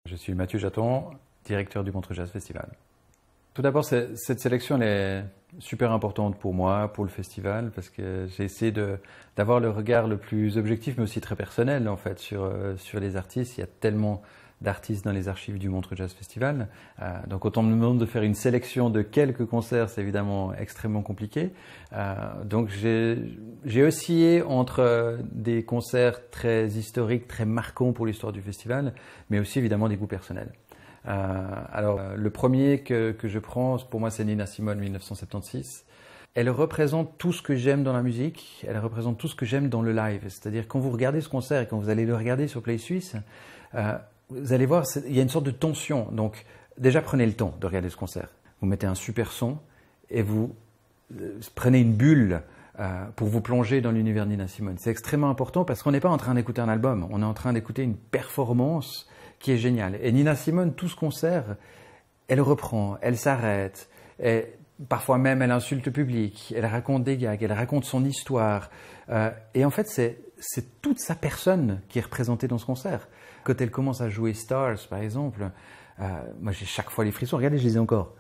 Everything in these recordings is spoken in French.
Je suis Mathieu Jaton, directeur du Montreux Jazz Festival. Tout d'abord, cette sélection elle est super importante pour moi, pour le festival, parce que j'ai essayé d'avoir le regard le plus objectif, mais aussi très personnel en fait sur les artistes. Il y a tellement d'artistes dans les archives du Montreux Jazz Festival. Donc quand on me demande de faire une sélection de quelques concerts, c'est évidemment extrêmement compliqué. Donc j'ai oscillé entre des concerts très historiques, très marquants pour l'histoire du festival, mais aussi évidemment des goûts personnels. Alors le premier que je prends, pour moi c'est Nina Simone 1976. Elle représente tout ce que j'aime dans la musique, elle représente tout ce que j'aime dans le live. C'est-à-dire quand vous regardez ce concert et quand vous allez le regarder sur Play Suisse, vous allez voir, il y a une sorte de tension. Donc déjà prenez le temps de regarder ce concert. Vous mettez un super son et vous prenez une bulle pour vous plonger dans l'univers de Nina Simone. C'est extrêmement important parce qu'on n'est pas en train d'écouter un album, on est en train d'écouter une performance qui est géniale. Et Nina Simone, tout ce concert, elle reprend, elle s'arrête, parfois même elle insulte le public, elle raconte des gags, elle raconte son histoire. Et en fait, c'est toute sa personne qui est représentée dans ce concert. Quand elle commence à jouer Stars, par exemple, moi j'ai chaque fois les frissons, regardez, je les ai encore.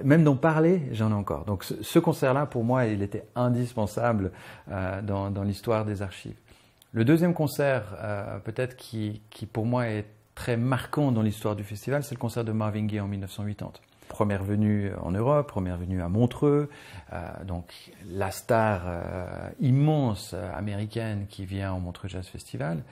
Même d'en parler, j'en ai encore. Donc ce concert-là, pour moi, il était indispensable dans l'histoire des archives. Le deuxième concert, peut-être qui pour moi est très marquant dans l'histoire du festival, c'est le concert de Marvin Gaye en 1980. Première venue en Europe, première venue à Montreux, donc la star immense américaine qui vient au Montreux Jazz Festival.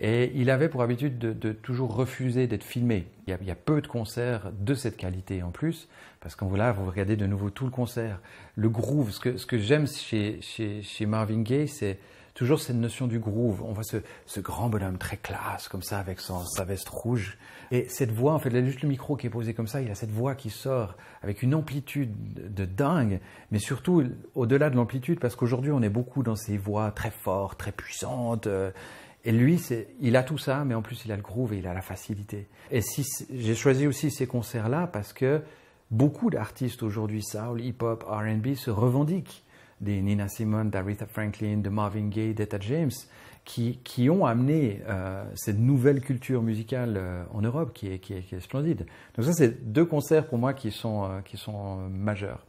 Et il avait pour habitude de toujours refuser d'être filmé. Il y a peu de concerts de cette qualité en plus, parce que là, vous regardez de nouveau tout le concert. Le groove, ce que j'aime chez Marvin Gaye, c'est toujours cette notion du groove. On voit ce grand bonhomme très classe, comme ça, avec sa veste rouge. Et cette voix, en fait, il y a juste le micro qui est posé comme ça, il y a cette voix qui sort avec une amplitude de dingue, mais surtout au-delà de l'amplitude, parce qu'aujourd'hui, on est beaucoup dans ces voix très fortes, très puissantes. Et lui, il a tout ça, mais en plus, il a le groove et il a la facilité. Et j'ai choisi aussi ces concerts-là parce que beaucoup d'artistes aujourd'hui, soul, hip-hop, R&B, se revendiquent des Nina Simone, d'Aretha Franklin, de Marvin Gaye, d'Etta James, qui ont amené cette nouvelle culture musicale en Europe qui est splendide. Donc ça, c'est deux concerts pour moi qui sont majeurs.